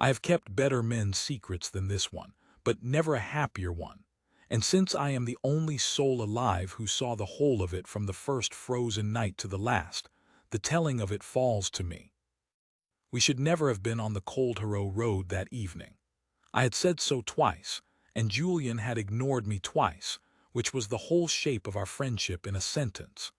I have kept better men's secrets than this one, but never a happier one. And since I am the only soul alive who saw the whole of it from the first frozen night to the last, the telling of it falls to me. We should never have been on the cold Harrow road that evening. I had said so twice, and Julian had ignored me twice, which was the whole shape of our friendship in a sentence.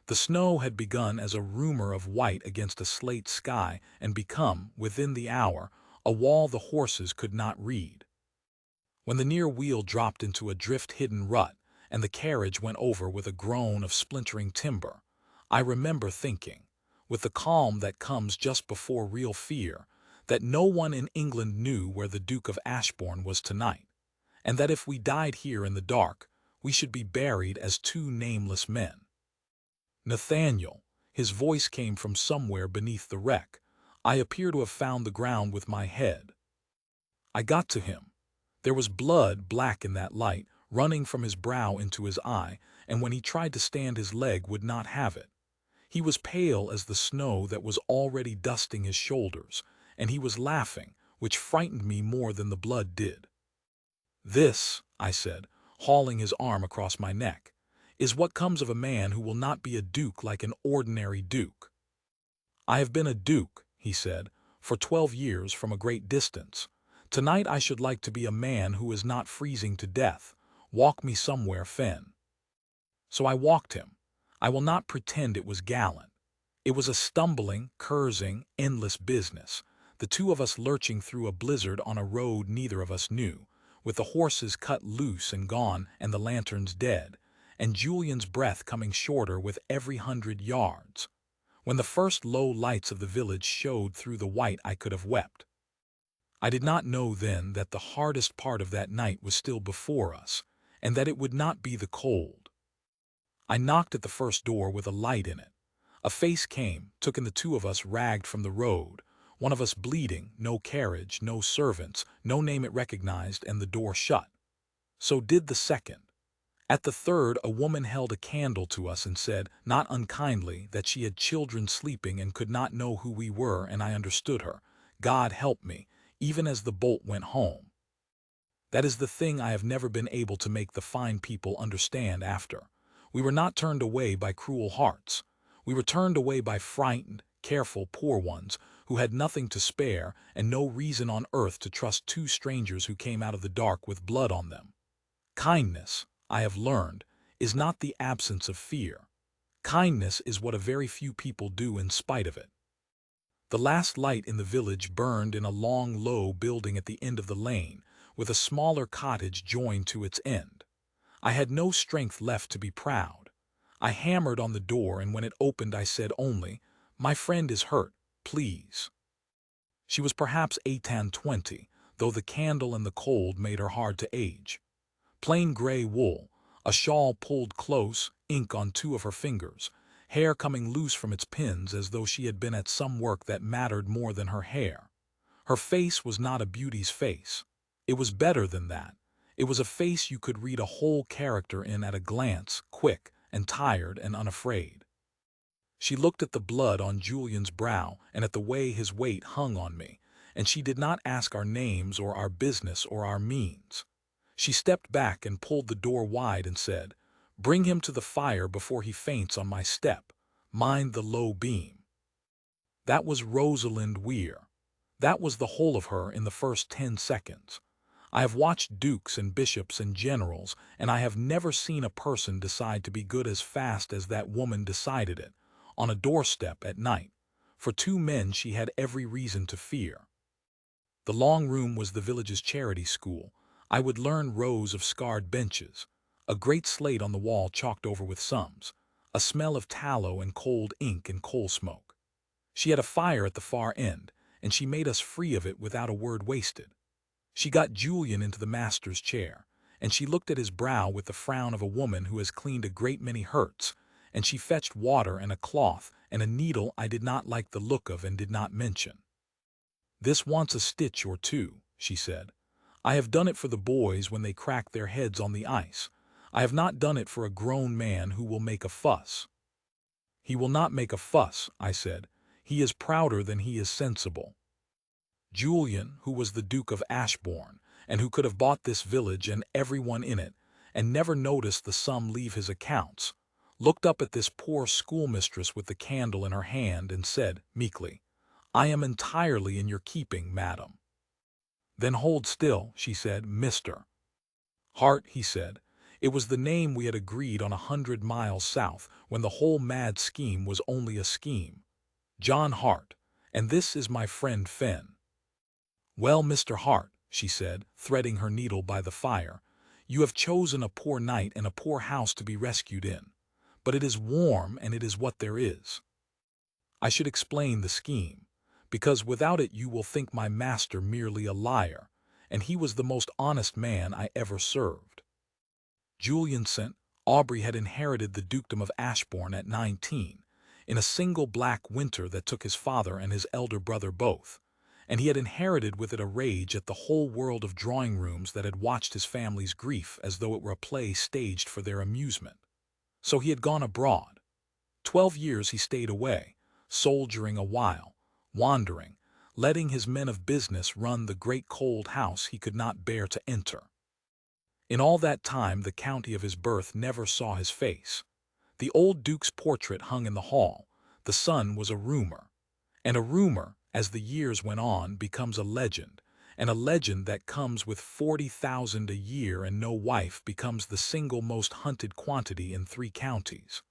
The snow had begun as a rumor of white against a slate sky and become, within the hour, a wall the horses could not read. When the near wheel dropped into a drift-hidden rut, and the carriage went over with a groan of splintering timber, I remember thinking, with the calm that comes just before real fear, that no one in England knew where the Duke of Ashbourne was tonight, and that if we died here in the dark, we should be buried as two nameless men. Nathaniel, his voice came from somewhere beneath the wreck. I appear to have found the ground with my head. I got to him. There was blood black in that light, running from his brow into his eye, and when he tried to stand his leg would not have it. He was pale as the snow that was already dusting his shoulders, and he was laughing, which frightened me more than the blood did. "This," I said, hauling his arm across my neck, "is what comes of a man who will not be a duke like an ordinary duke." "I have been a duke," he said, "for 12 years from a great distance. Tonight I should like to be a man who is not freezing to death. Walk me somewhere, Fen." So I walked him. I will not pretend it was gallant. It was a stumbling, cursing, endless business, the two of us lurching through a blizzard on a road neither of us knew, with the horses cut loose and gone and the lanterns dead, and Julian's breath coming shorter with every 100 yards. When the first low lights of the village showed through the white I could have wept. I did not know then that the hardest part of that night was still before us, and that it would not be the cold. I knocked at the first door with a light in it. A face came, took in the two of us ragged from the road, one of us bleeding, no carriage, no servants, no name it recognized, and the door shut. So did the second. At the third a woman held a candle to us and said, not unkindly, that she had children sleeping and could not know who we were, and I understood her. God help me, even as the bolt went home. That is the thing I have never been able to make the fine people understand after. We were not turned away by cruel hearts. We were turned away by frightened, careful, poor ones who had nothing to spare and no reason on earth to trust two strangers who came out of the dark with blood on them. Kindness, I have learned, is not the absence of fear. Kindness is what a very few people do in spite of it. The last light in the village burned in a long, low building at the end of the lane, with a smaller cottage joined to its end. I had no strength left to be proud. I hammered on the door, and when it opened I said only, "My friend is hurt, please." She was perhaps 18-20, though the candle and the cold made her hard to age. Plain gray wool, a shawl pulled close, ink on 2 of her fingers, hair coming loose from its pins as though she had been at some work that mattered more than her hair. Her face was not a beauty's face. It was better than that. It was a face you could read a whole character in at a glance, quick and tired and unafraid. She looked at the blood on Julian's brow and at the way his weight hung on me, and she did not ask our names or our business or our means. She stepped back and pulled the door wide and said, "Bring him to the fire before he faints on my step. Mind the low beam." That was Rosalind Weir. That was the whole of her in the first 10 seconds. I have watched dukes and bishops and generals, and I have never seen a person decide to be good as fast as that woman decided it, on a doorstep at night. For 2 men she had every reason to fear. The long room was the village's charity school. I would learn rows of scarred benches, a great slate on the wall chalked over with sums, a smell of tallow and cold ink and coal smoke. She had a fire at the far end, and she made us free of it without a word wasted. She got Julian into the master's chair, and she looked at his brow with the frown of a woman who has cleaned a great many hurts, and she fetched water and a cloth and a needle I did not like the look of and did not mention. "This wants a stitch or 2, she said. "I have done it for the boys when they crack their heads on the ice. I have not done it for a grown man who will make a fuss." "He will not make a fuss," I said. "He is prouder than he is sensible." Julian, who was the Duke of Ashbourne, and who could have bought this village and everyone in it, and never noticed the sum leave his accounts, looked up at this poor schoolmistress with the candle in her hand and said, meekly, "I am entirely in your keeping, madam." "Then hold still," she said, "Mr. Hart," he said. It was the name we had agreed on 100 miles south, when the whole mad scheme was only a scheme. "John Hart, and this is my friend Finn." "Well, Mr. Hart," she said, threading her needle by the fire, "you have chosen a poor night and a poor house to be rescued in. But it is warm, and it is what there is. I should explain the scheme, because without it you will think my master merely a liar, and he was the most honest man I ever served." Julian St. Aubrey had inherited the Dukedom of Ashbourne at 19, in a single black winter that took his father and his elder brother both, and he had inherited with it a rage at the whole world of drawing-rooms that had watched his family's grief as though it were a play staged for their amusement. So he had gone abroad. 12 years he stayed away, soldiering a while, wandering, letting his men of business run the great cold house he could not bear to enter. In all that time the county of his birth never saw his face. The old duke's portrait hung in the hall. The son was a rumor. And a rumor, as the years went on, becomes a legend, and a legend that comes with 40,000 a year and no wife becomes the single most hunted quantity in 3 counties.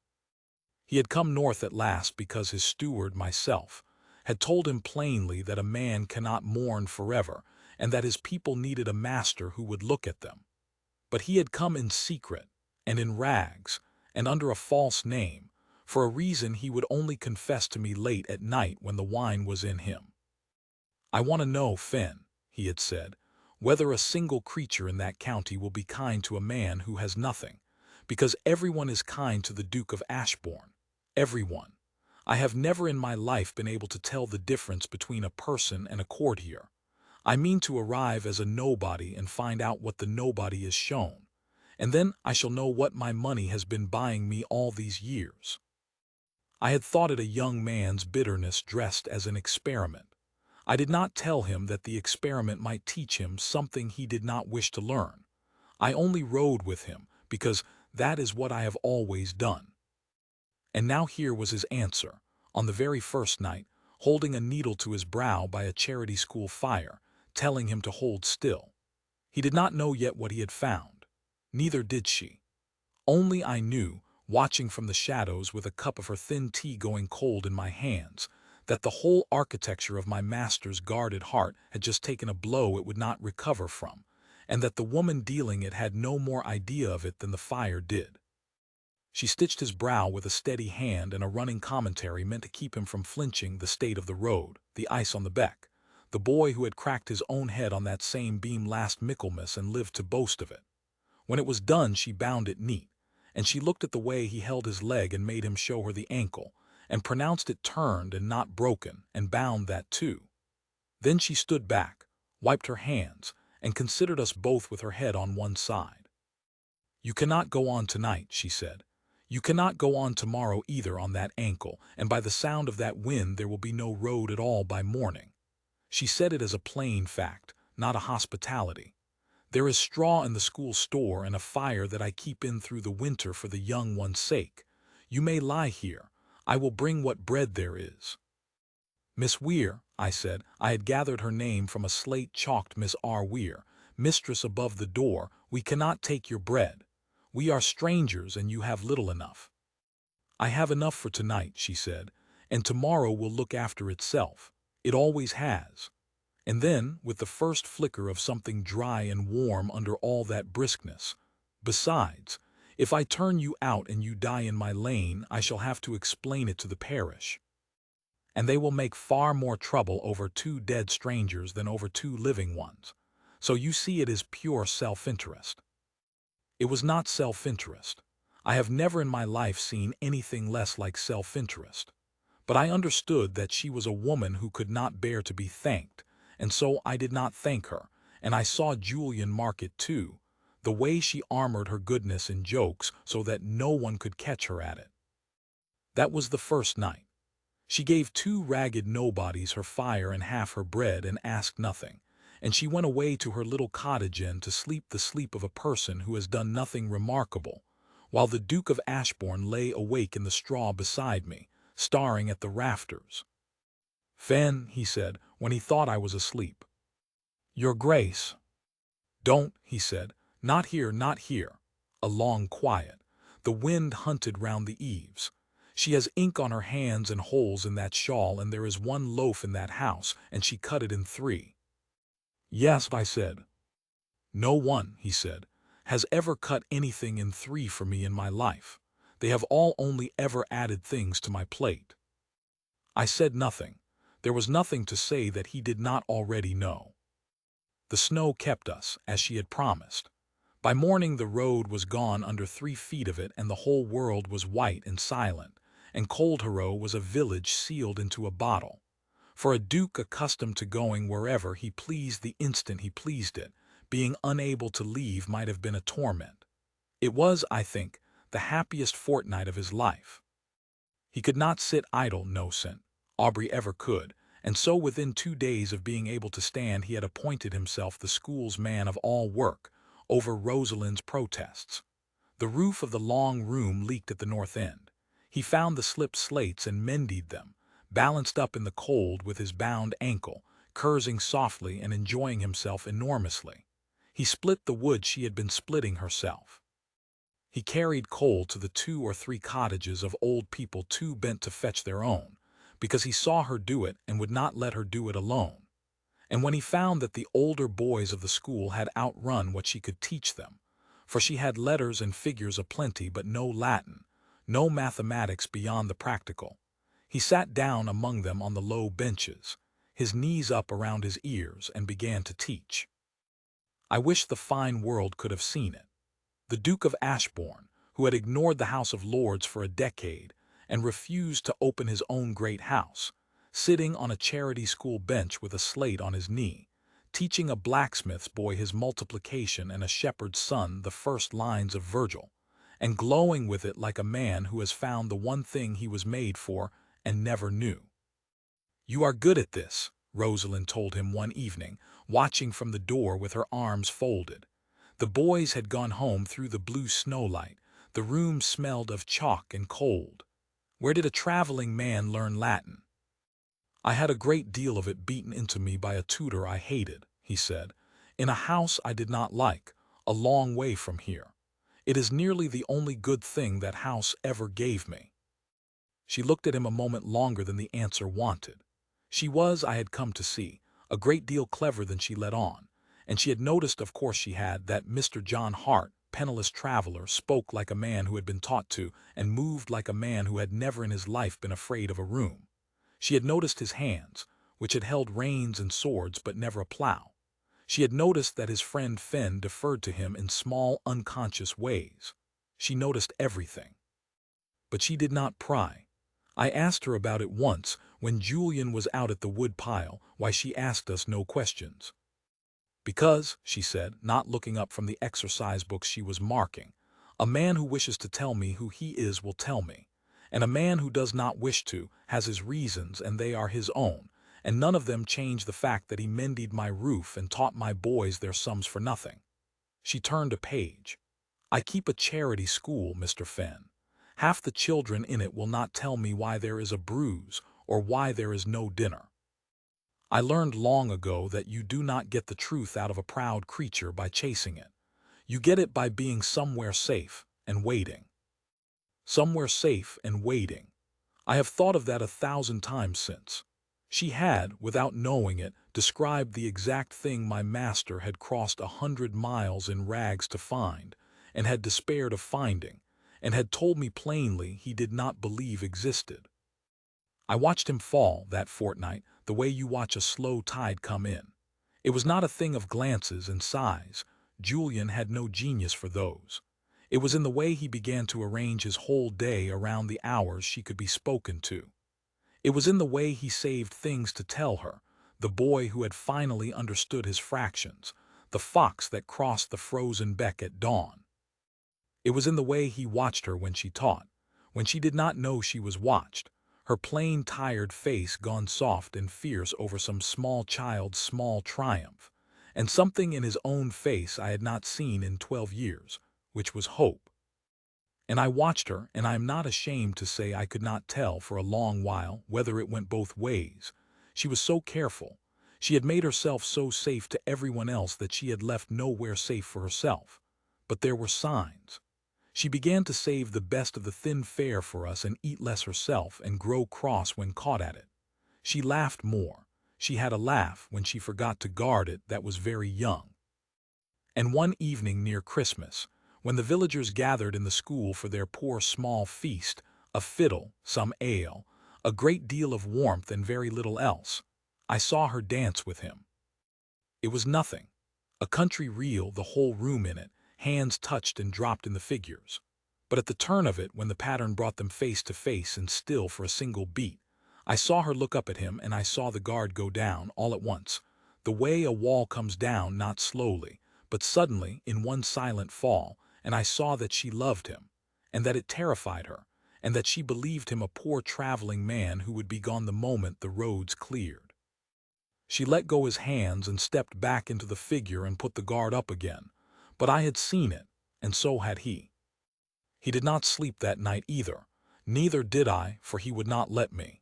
He had come north at last because his steward, myself, had told him plainly that a man cannot mourn forever, and that his people needed a master who would look at them. But he had come in secret, and in rags, and under a false name, for a reason he would only confess to me late at night when the wine was in him. "I want to know, Finn," he had said, "whether a single creature in that county will be kind to a man who has nothing, because everyone is kind to the Duke of Ashbourne. Everyone. I have never in my life been able to tell the difference between a person and a courtier. I mean to arrive as a nobody and find out what the nobody is shown, and then I shall know what my money has been buying me all these years." I had thought it a young man's bitterness dressed as an experiment. I did not tell him that the experiment might teach him something he did not wish to learn. I only rode with him, because that is what I have always done. And now here was his answer, on the very first night, holding a needle to his brow by a charity school fire, telling him to hold still. He did not know yet what he had found. Neither did she. Only I knew, watching from the shadows with a cup of her thin tea going cold in my hands, that the whole architecture of my master's guarded heart had just taken a blow it would not recover from, and that the woman dealing it had no more idea of it than the fire did. She stitched his brow with a steady hand and a running commentary meant to keep him from flinching: the state of the road, the ice on the beck, the boy who had cracked his own head on that same beam last Michaelmas and lived to boast of it. When it was done she bound it neat, and she looked at the way he held his leg and made him show her the ankle, and pronounced it turned and not broken, and bound that too. Then she stood back, wiped her hands, and considered us both with her head on one side. "You cannot go on tonight," she said. "You cannot go on tomorrow either on that ankle, and by the sound of that wind there will be no road at all by morning." She said it as a plain fact, not a hospitality. "There is straw in the school store and a fire that I keep in through the winter for the young one's sake. You may lie here. I will bring what bread there is." "Miss Weir," I said. I had gathered her name from a slate-chalked Miss R. Weir, mistress above the door. "We cannot take your bread. We are strangers and you have little enough." "I have enough for tonight," she said, "and tomorrow will look after itself. It always has." And then, with the first flicker of something dry and warm under all that briskness, "Besides, if I turn you out and you die in my lane, I shall have to explain it to the parish. And they will make far more trouble over 2 dead strangers than over 2 living ones. So you see it is pure self-interest." It was not self-interest. I have never in my life seen anything less like self-interest. But I understood that she was a woman who could not bear to be thanked, and so I did not thank her, and I saw Julian mark it too, the way she armored her goodness in jokes so that no one could catch her at it. That was the first night. She gave 2 ragged nobodies her fire and half her bread and asked nothing, and she went away to her little cottage inn to sleep the sleep of a person who has done nothing remarkable, while the Duke of Ashbourne lay awake in the straw beside me, staring at the rafters. "Fen," he said, when he thought I was asleep. "Your Grace." "Don't," he said, "not here, not here." A long quiet. The wind hunted round the eaves. "She has ink on her hands and holes in that shawl, and there is 1 loaf in that house, and she cut it in 3. "Yes," I said. "No one," he said, "has ever cut anything in 3 for me in my life. They have all only ever added things to my plate." I said nothing. There was nothing to say that he did not already know. The snow kept us, as she had promised. By morning the road was gone under 3 feet of it, and the whole world was white and silent, and Coldharrow was a village sealed into a bottle. For a duke accustomed to going wherever he pleased the instant he pleased it, being unable to leave might have been a torment. It was, I think, the happiest fortnight of his life. He could not sit idle, no sin. Aubrey ever could, and so within 2 days of being able to stand he had appointed himself the school's man of all work, over Rosalind's protests. The roof of the long room leaked at the north end. He found the slipped slates and mended them, balanced up in the cold with his bound ankle, cursing softly and enjoying himself enormously. He split the wood she had been splitting herself. He carried coal to the 2 or 3 cottages of old people too bent to fetch their own, because he saw her do it and would not let her do it alone. And when he found that the older boys of the school had outrun what she could teach them, for she had letters and figures aplenty but no Latin, no mathematics beyond the practical, he sat down among them on the low benches, his knees up around his ears, and began to teach. I wish the fine world could have seen it. The Duke of Ashbourne, who had ignored the House of Lords for a decade and refused to open his own great house, sitting on a charity school bench with a slate on his knee, teaching a blacksmith's boy his multiplication and a shepherd's son the first lines of Virgil, and glowing with it like a man who has found the one thing he was made for and never knew. "You are good at this," Rosalind told him one evening, watching from the door with her arms folded. The boys had gone home through the blue snowlight. The room smelled of chalk and cold. "Where did a traveling man learn Latin?" "I had a great deal of it beaten into me by a tutor I hated," he said, "in a house I did not like, a long way from here. It is nearly the only good thing that house ever gave me." She looked at him a moment longer than the answer wanted. She was, I had come to see, a great deal clever than she let on, and she had noticed, of course she had, that Mr. John Hart, penniless traveler, spoke like a man who had been taught to, and moved like a man who had never in his life been afraid of a room. She had noticed his hands, which had held reins and swords but never a plough. She had noticed that his friend Finn deferred to him in small, unconscious ways. She noticed everything. But she did not pry. I asked her about it once, when Julian was out at the wood pile, why she asked us no questions. "Because," she said, not looking up from the exercise books she was marking, "a man who wishes to tell me who he is will tell me, and a man who does not wish to has his reasons, and they are his own, and none of them change the fact that he mended my roof and taught my boys their sums for nothing." She turned a page. "I keep a charity school, Mr. Fenn. Half the children in it will not tell me why there is a bruise or why there is no dinner. I learned long ago that you do not get the truth out of a proud creature by chasing it. You get it by being somewhere safe and waiting." Somewhere safe and waiting. I have thought of that 1,000 times since. She had, without knowing it, described the exact thing my master had crossed 100 miles in rags to find, and had despaired of finding, and had told me plainly he did not believe existed. I watched him fall, that fortnight, the way you watch a slow tide come in. It was not a thing of glances and sighs. Julian had no genius for those. It was in the way he began to arrange his whole day around the hours she could be spoken to. It was in the way he saved things to tell her, the boy who had finally understood his fractions, the fox that crossed the frozen beck at dawn. It was in the way he watched her when she taught, when she did not know she was watched, her plain, tired face gone soft and fierce over some small child's small triumph, and something in his own face I had not seen in 12 years, which was hope. And I watched her, and I am not ashamed to say I could not tell for a long while whether it went both ways. She was so careful. She had made herself so safe to everyone else that she had left nowhere safe for herself. But there were signs. She began to save the best of the thin fare for us and eat less herself and grow cross when caught at it. She laughed more. She had a laugh when she forgot to guard it that was very young. And one evening near Christmas, when the villagers gathered in the school for their poor small feast, a fiddle, some ale, a great deal of warmth and very little else, I saw her dance with him. It was nothing. A country reel, the whole room in it, hands touched and dropped in the figures. But at the turn of it, when the pattern brought them face to face and still for a single beat, I saw her look up at him and I saw the guard go down all at once, the way a wall comes down not slowly, but suddenly in one silent fall, and I saw that she loved him, and that it terrified her, and that she believed him a poor traveling man who would be gone the moment the roads cleared. She let go his hands and stepped back into the figure and put the guard up again, but I had seen it, and so had he. He did not sleep that night either, neither did I, for he would not let me.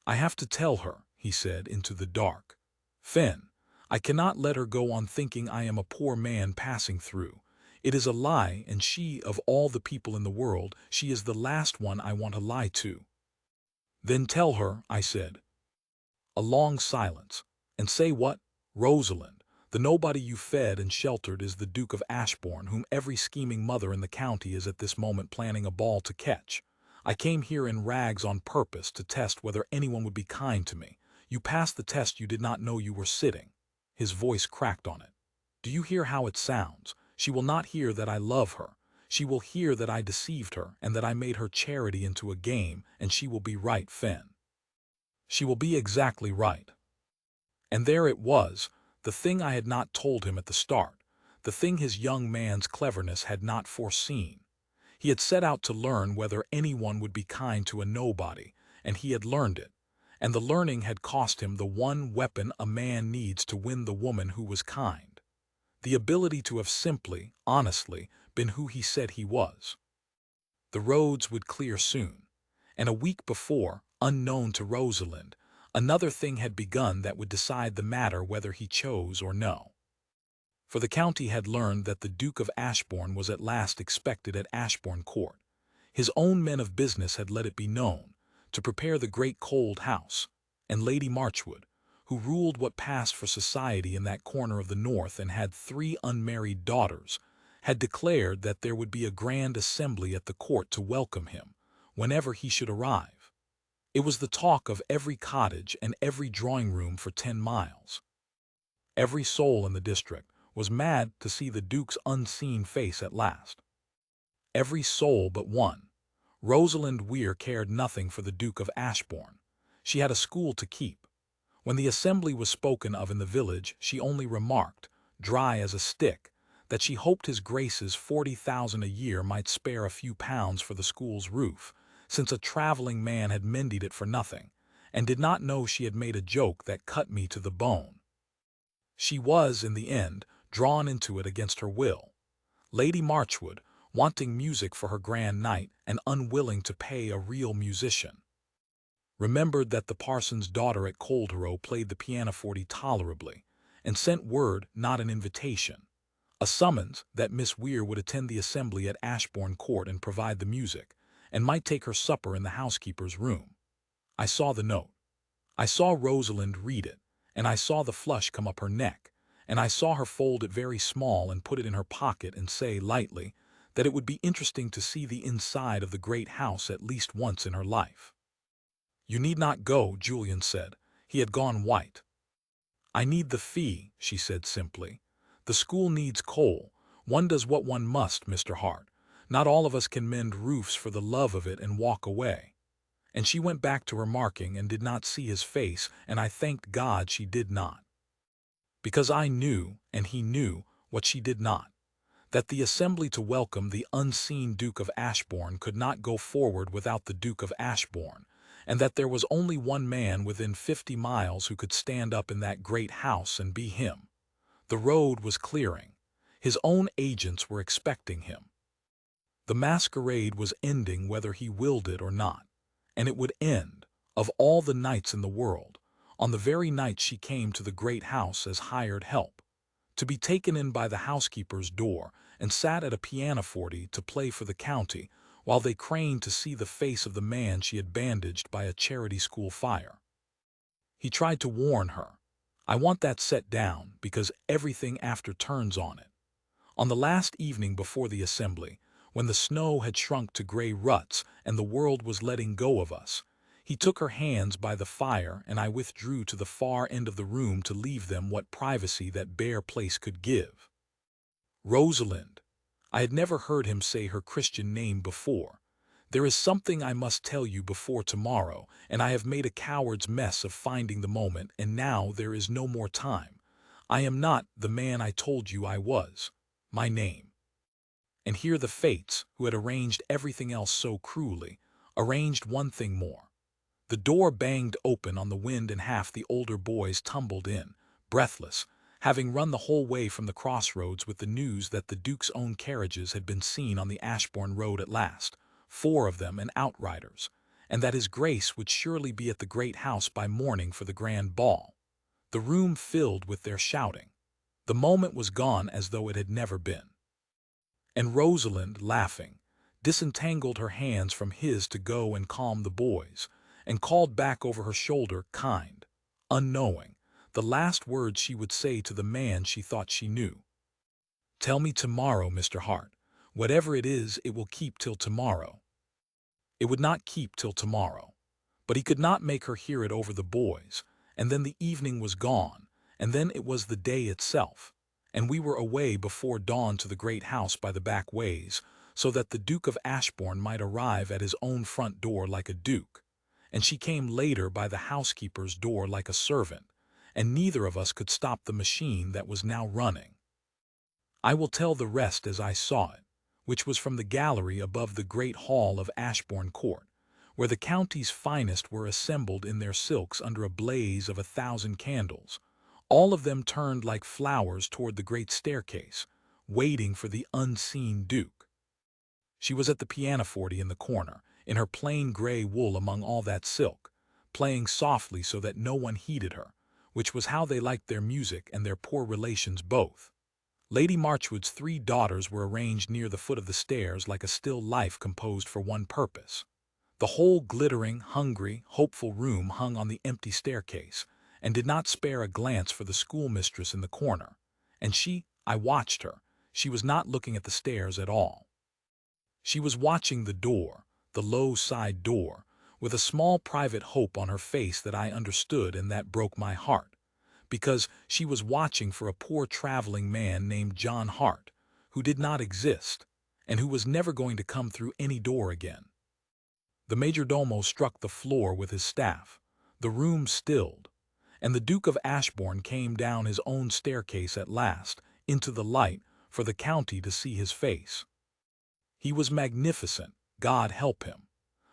"I have to tell her," he said into the dark. "Finn, I cannot let her go on thinking I am a poor man passing through. It is a lie, and she, of all the people in the world, she is the last one I want to lie to." "Then tell her," I said. A long silence. "And say what? Rosalind, the nobody you fed and sheltered is the Duke of Ashbourne, whom every scheming mother in the county is at this moment planning a ball to catch. I came here in rags on purpose to test whether anyone would be kind to me. You passed the test, you did not know you were sitting." His voice cracked on it. "Do you hear how it sounds? She will not hear that I love her. She will hear that I deceived her and that I made her charity into a game, and she will be right, Finn. She will be exactly right." And there it was, the thing I had not told him at the start, the thing his young man's cleverness had not foreseen. He had set out to learn whether anyone would be kind to a nobody, and he had learned it, and the learning had cost him the one weapon a man needs to win the woman who was kind: the ability to have simply, honestly, been who he said he was. The roads would clear soon, and a week before, unknown to Rosalind, another thing had begun that would decide the matter whether he chose or no. For the county had learned that the Duke of Ashbourne was at last expected at Ashbourne Court. His own men of business had let it be known, to prepare the great cold house, and Lady Marchwood, who ruled what passed for society in that corner of the north and had 3 unmarried daughters, had declared that there would be a grand assembly at the court to welcome him, whenever he should arrive. It was the talk of every cottage and every drawing-room for 10 miles. Every soul in the district was mad to see the Duke's unseen face at last. Every soul but one. Rosalind Weir cared nothing for the Duke of Ashbourne. She had a school to keep. When the assembly was spoken of in the village, she only remarked, dry as a stick, that she hoped his Grace's 40,000 a year might spare a few pounds for the school's roof, since a traveling man had mended it for nothing, and did not know she had made a joke that cut me to the bone. She was, in the end, drawn into it against her will. Lady Marchwood, wanting music for her grand night and unwilling to pay a real musician, remembered that the parson's daughter at Coldharrow played the pianoforte tolerably, and sent word, not an invitation, a summons, that Miss Weir would attend the assembly at Ashbourne Court and provide the music, and might take her supper in the housekeeper's room. I saw the note. I saw Rosalind read it, and I saw the flush come up her neck, and I saw her fold it very small and put it in her pocket and say lightly that it would be interesting to see the inside of the great house at least once in her life. "You need not go," Julian said. He had gone white. "I need the fee," she said simply. "The school needs coal. One does what one must, Mr. Hart. Not all of us can mend roofs for the love of it and walk away." And she went back to her marking and did not see his face, and I thanked God she did not. Because I knew, and he knew, what she did not: that the assembly to welcome the unseen Duke of Ashbourne could not go forward without the Duke of Ashbourne, and that there was only one man within 50 miles who could stand up in that great house and be him. The road was clearing. His own agents were expecting him. The masquerade was ending whether he willed it or not, and it would end, of all the nights in the world, on the very night she came to the great house as hired help, to be taken in by the housekeeper's door and sat at a pianoforte to play for the county while they craned to see the face of the man she had bandaged by a charity school fire. He tried to warn her. I want that set down because everything after turns on it. On the last evening before the assembly, when the snow had shrunk to gray ruts and the world was letting go of us, he took her hands by the fire and I withdrew to the far end of the room to leave them what privacy that bare place could give. Rosalind. I had never heard him say her Christian name before. There is something I must tell you before tomorrow, and I have made a coward's mess of finding the moment, and now there is no more time. I am not the man I told you I was. My name. And here the fates, who had arranged everything else so cruelly, arranged one thing more. The door banged open on the wind and half the older boys tumbled in, breathless, having run the whole way from the crossroads with the news that the Duke's own carriages had been seen on the Ashbourne road at last, 4 of them and outriders, and that his Grace would surely be at the great house by morning for the grand ball. The room filled with their shouting. The moment was gone as though it had never been. And Rosalind, laughing, disentangled her hands from his to go and calm the boys, and called back over her shoulder, kind, unknowing, the last words she would say to the man she thought she knew. "Tell me tomorrow, Mr. Hart. Whatever it is, it will keep till tomorrow." It would not keep till tomorrow. But he could not make her hear it over the boys, and then the evening was gone, and then it was the day itself, and we were away before dawn to the great house by the back ways, so that the Duke of Ashbourne might arrive at his own front door like a duke, and she came later by the housekeeper's door like a servant, and neither of us could stop the machine that was now running. I will tell the rest as I saw it, which was from the gallery above the great hall of Ashbourne Court, where the county's finest were assembled in their silks under a blaze of 1,000 candles, all of them turned like flowers toward the great staircase, waiting for the unseen Duke. She was at the pianoforte in the corner, in her plain gray wool among all that silk, playing softly so that no one heeded her, which was how they liked their music and their poor relations both. Lady Marchwood's 3 daughters were arranged near the foot of the stairs like a still life composed for one purpose. The whole glittering, hungry, hopeful room hung on the empty staircase, and did not spare a glance for the schoolmistress in the corner. And I watched her, she was not looking at the stairs at all. She was watching the door, the low side door, with a small private hope on her face that I understood and that broke my heart, because she was watching for a poor traveling man named John Hart, who did not exist, and who was never going to come through any door again. The majordomo struck the floor with his staff, the room stilled, and the Duke of Ashbourne came down his own staircase at last, into the light, for the county to see his face. He was magnificent, God help him.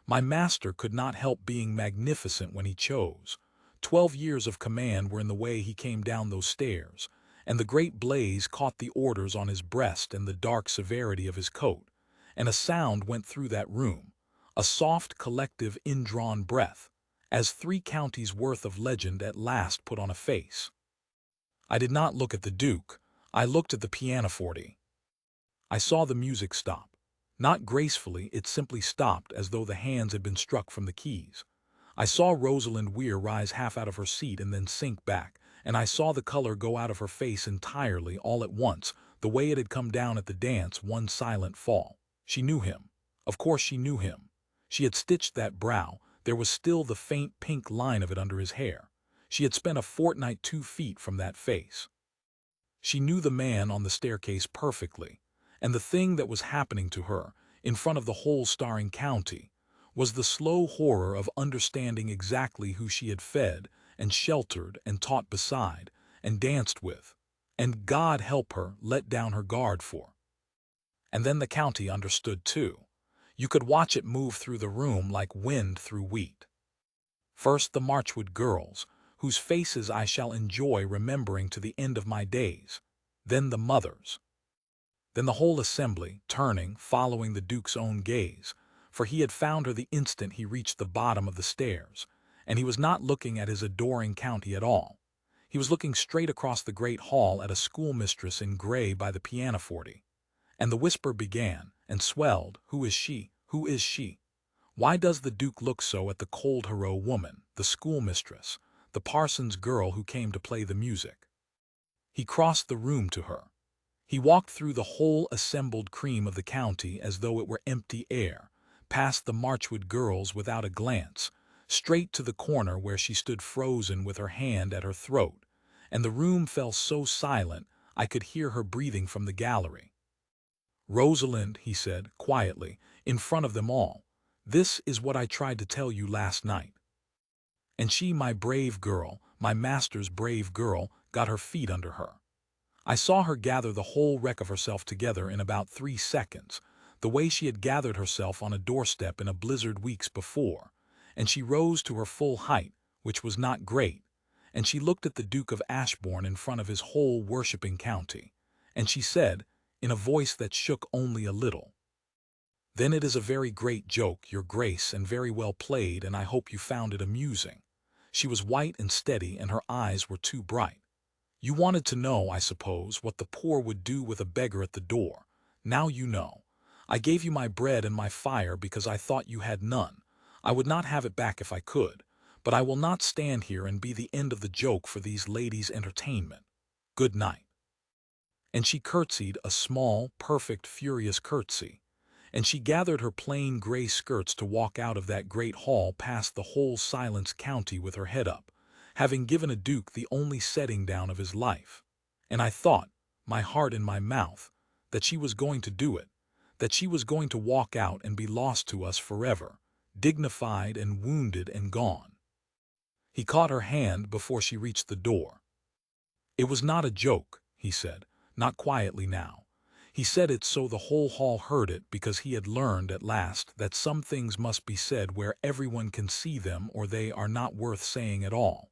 My master could not help being magnificent when he chose. 12 years of command were in the way he came down those stairs, and the great blaze caught the orders on his breast and the dark severity of his coat, and a sound went through that room, a soft collective indrawn breath, as 3 counties' worth of legend at last put on a face. I did not look at the Duke, I looked at the pianoforte. I saw the music stop. Not gracefully, it simply stopped as though the hands had been struck from the keys. I saw Rosalind Weir rise half out of her seat and then sink back, and I saw the color go out of her face entirely all at once, the way it had come down at the dance, one silent fall. She knew him. Of course she knew him. She had stitched that brow, there was still the faint pink line of it under his hair. She had spent a fortnight 2 feet from that face. She knew the man on the staircase perfectly, and the thing that was happening to her, in front of the whole starring county, was the slow horror of understanding exactly who she had fed and sheltered and taught beside and danced with, and God help her, let down her guard for. And then the county understood too. You could watch it move through the room like wind through wheat. First the Marchwood girls, whose faces I shall enjoy remembering to the end of my days. Then the mothers. Then the whole assembly, turning, following the Duke's own gaze, for he had found her the instant he reached the bottom of the stairs, and he was not looking at his adoring county at all. He was looking straight across the great hall at a schoolmistress in gray by the pianoforte. And the whisper began, and swelled, "Who is she? Who is she? Why does the Duke look so at the cold hero woman, the schoolmistress, the parson's girl who came to play the music?" He crossed the room to her. He walked through the whole assembled cream of the county as though it were empty air, past the Marchwood girls without a glance, straight to the corner where she stood frozen with her hand at her throat, and the room fell so silent I could hear her breathing from the gallery. "Rosalind," he said, quietly, in front of them all, "this is what I tried to tell you last night." And she, my brave girl, my master's brave girl, got her feet under her. I saw her gather the whole wreck of herself together in about 3 seconds, the way she had gathered herself on a doorstep in a blizzard weeks before, and she rose to her full height, which was not great, and she looked at the Duke of Ashbourne in front of his whole worshipping county, and she said, in a voice that shook only a little, "Then it is a very great joke, your grace, and very well played, and I hope you found it amusing." She was white and steady, and her eyes were too bright. "You wanted to know, I suppose, what the poor would do with a beggar at the door. Now you know. I gave you my bread and my fire because I thought you had none. I would not have it back if I could, but I will not stand here and be the end of the joke for these ladies' entertainment. Good night." And she curtsied a small, perfect, furious curtsy, and she gathered her plain gray skirts to walk out of that great hall past the whole silenced county with her head up, having given a duke the only setting down of his life. And I thought, my heart in my mouth, that she was going to do it, that she was going to walk out and be lost to us forever, dignified and wounded and gone. He caught her hand before she reached the door. "It was not a joke," he said, not quietly now. He said it so the whole hall heard it, because he had learned at last that some things must be said where everyone can see them, or they are not worth saying at all.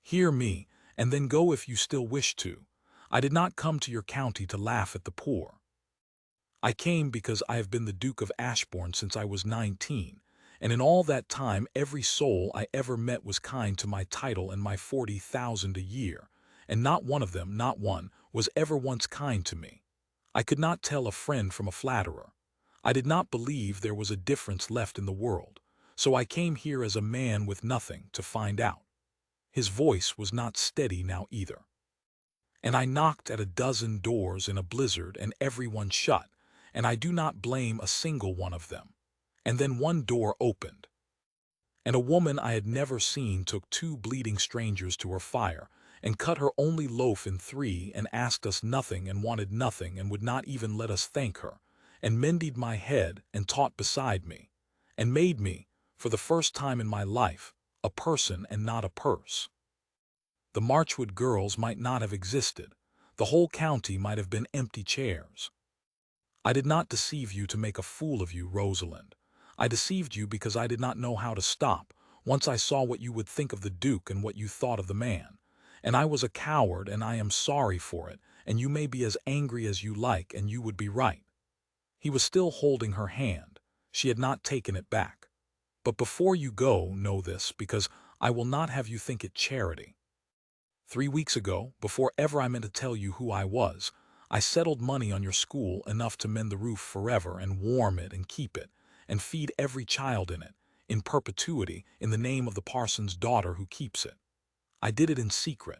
"Hear me, and then go if you still wish to. I did not come to your county to laugh at the poor. I came because I have been the Duke of Ashbourne since I was 19, and in all that time every soul I ever met was kind to my title and my 40,000 a year, and not one of them, not one, was ever once kind to me. I could not tell a friend from a flatterer. I did not believe there was a difference left in the world, so I came here as a man with nothing to find out." His voice was not steady now either. "And I knocked at a dozen doors in a blizzard, and every one shut, and I do not blame a single one of them. And then one door opened, and a woman I had never seen took 2 bleeding strangers to her fire, and cut her only loaf in 3, and asked us nothing and wanted nothing and would not even let us thank her, and mended my head and taught beside me, and made me, for the first time in my life, a person and not a purse. The Marchwood girls might not have existed. The whole county might have been empty chairs. I did not deceive you to make a fool of you, Rosalind. I deceived you because I did not know how to stop, once I saw what you would think of the Duke and what you thought of the man. And I was a coward, and I am sorry for it, and you may be as angry as you like, and you would be right." He was still holding her hand. She had not taken it back. "But before you go, know this, because I will not have you think it charity. 3 weeks ago, before ever I meant to tell you who I was, I settled money on your school enough to mend the roof forever and warm it and keep it, and feed every child in it, in perpetuity, in the name of the parson's daughter who keeps it. I did it in secret.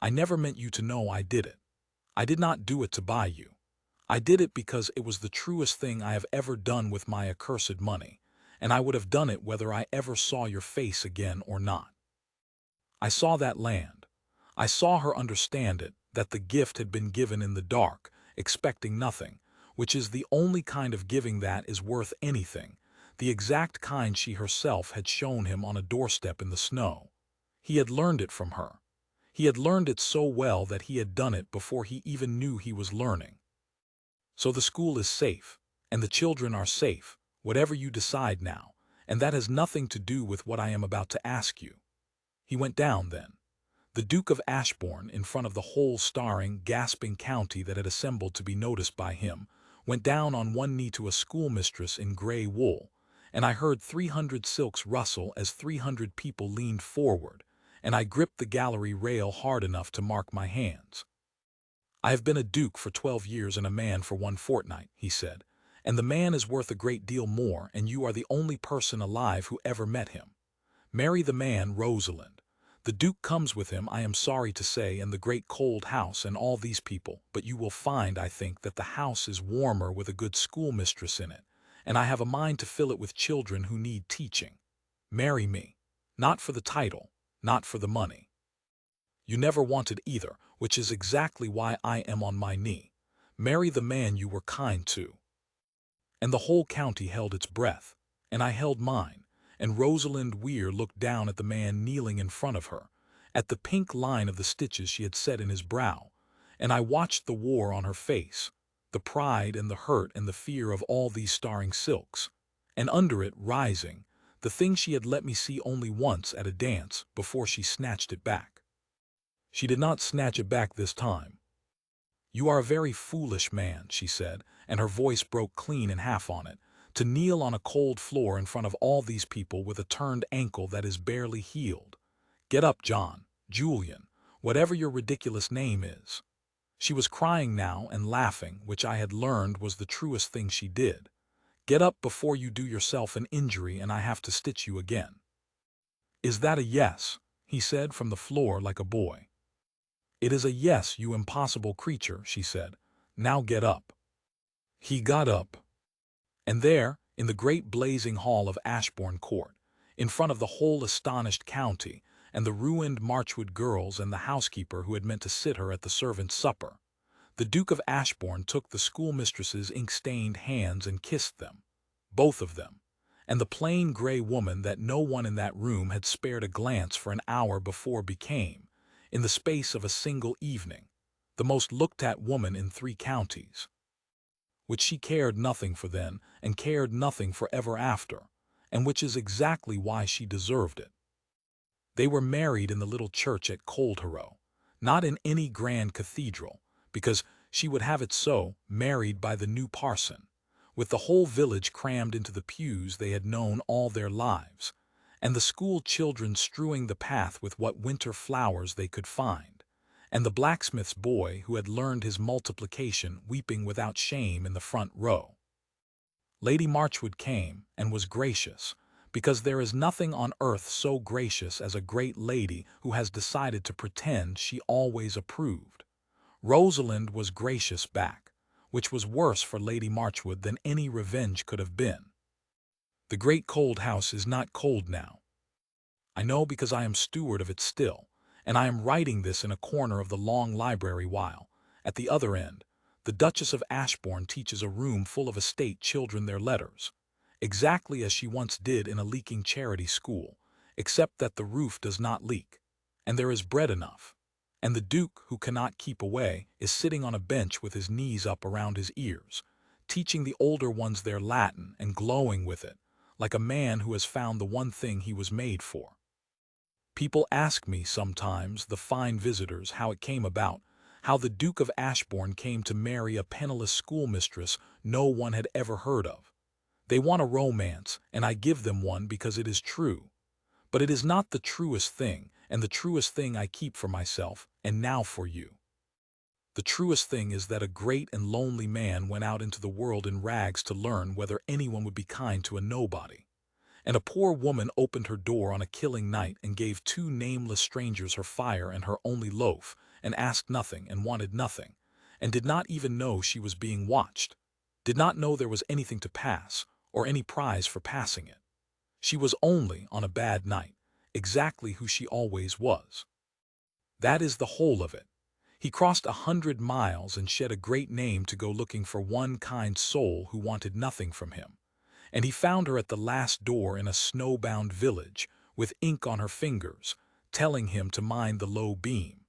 I never meant you to know I did it. I did not do it to buy you. I did it because it was the truest thing I have ever done with my accursed money, and I would have done it whether I ever saw your face again or not. I saw that land. I saw her understand it, that the gift had been given in the dark, expecting nothing, which is the only kind of giving that is worth anything, the exact kind she herself had shown him on a doorstep in the snow. He had learned it from her. He had learned it so well that he had done it before he even knew he was learning. So the school is safe, and the children are safe, whatever you decide now, and that has nothing to do with what I am about to ask you." He went down then. The Duke of Ashbourne, in front of the whole staring, gasping county that had assembled to be noticed by him, went down on one knee to a schoolmistress in grey wool, and I heard 300 silks rustle as 300 people leaned forward, and I gripped the gallery rail hard enough to mark my hands. "I have been a duke for 12 years and a man for 1 fortnight," he said, "and the man is worth a great deal more, and you are the only person alive who ever met him. Marry the man, Rosalind. The Duke comes with him, I am sorry to say, and the great cold house and all these people, but you will find, I think, that the house is warmer with a good schoolmistress in it, and I have a mind to fill it with children who need teaching. Marry me. Not for the title, not for the money. You never wanted either, which is exactly why I am on my knee. Marry the man you were kind to." And the whole county held its breath, and I held mine, and Rosalind Weir looked down at the man kneeling in front of her, at the pink line of the stitches she had set in his brow, and I watched the war on her face, the pride and the hurt and the fear of all these starring silks, and under it, rising, the thing she had let me see only once at a dance before she snatched it back. She did not snatch it back this time. "You are a very foolish man," she said, and her voice broke clean in half on it, "to kneel on a cold floor in front of all these people with a turned ankle that is barely healed. Get up, John, Julian, whatever your ridiculous name is." She was crying now and laughing, which I had learned was the truest thing she did. "Get up before you do yourself an injury and I have to stitch you again." "Is that a yes?" he said from the floor like a boy. "It is a yes, you impossible creature," she said. "Now get up." He got up. And there, in the great blazing hall of Ashbourne Court, in front of the whole astonished county, and the ruined Marchwood girls and the housekeeper who had meant to sit her at the servants' supper, the Duke of Ashbourne took the schoolmistress's ink-stained hands and kissed them, both of them, and the plain grey woman that no one in that room had spared a glance for an hour before became, in the space of a single evening, the most looked-at woman in 3 counties. Which she cared nothing for then, and cared nothing for ever after, and which is exactly why she deserved it. They were married in the little church at Coldharrow, not in any grand cathedral, because she would have it so, married by the new parson, with the whole village crammed into the pews they had known all their lives, and the school children strewing the path with what winter flowers they could find, and the blacksmith's boy who had learned his multiplication weeping without shame in the front row. Lady Marchwood came, and was gracious, because there is nothing on earth so gracious as a great lady who has decided to pretend she always approved. Rosalind was gracious back, which was worse for Lady Marchwood than any revenge could have been. The great cold house is not cold now. I know because I am steward of it still, and I am writing this in a corner of the long library while, at the other end, the Duchess of Ashbourne teaches a room full of estate children their letters, exactly as she once did in a leaking charity school, except that the roof does not leak, and there is bread enough, and the Duke, who cannot keep away, is sitting on a bench with his knees up around his ears, teaching the older ones their Latin and glowing with it, like a man who has found the one thing he was made for. People ask me sometimes, the fine visitors, how it came about, how the Duke of Ashbourne came to marry a penniless schoolmistress no one had ever heard of. They want a romance, and I give them one because it is true. But it is not the truest thing, and the truest thing I keep for myself, and now for you. The truest thing is that a great and lonely man went out into the world in rags to learn whether anyone would be kind to a nobody. And a poor woman opened her door on a killing night and gave 2 nameless strangers her fire and her only loaf, and asked nothing and wanted nothing, and did not even know she was being watched, did not know there was anything to pass, or any prize for passing it. She was only, on a bad night, exactly who she always was. That is the whole of it. He crossed 100 miles and shed a great name to go looking for one kind soul who wanted nothing from him. And he found her at the last door in a snowbound village, with ink on her fingers, telling him to mind the low beam.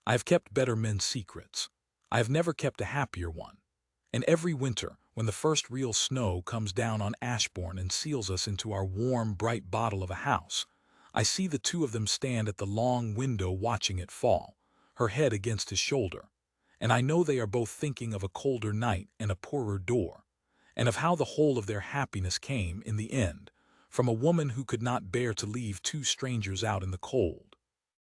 I have kept better men's secrets. I have never kept a happier one. And every winter, when the first real snow comes down on Ashbourne and seals us into our warm, bright bottle of a house, I see the two of them stand at the long window watching it fall, her head against his shoulder, and I know they are both thinking of a colder night and a poorer door, and of how the whole of their happiness came, in the end, from a woman who could not bear to leave two strangers out in the cold.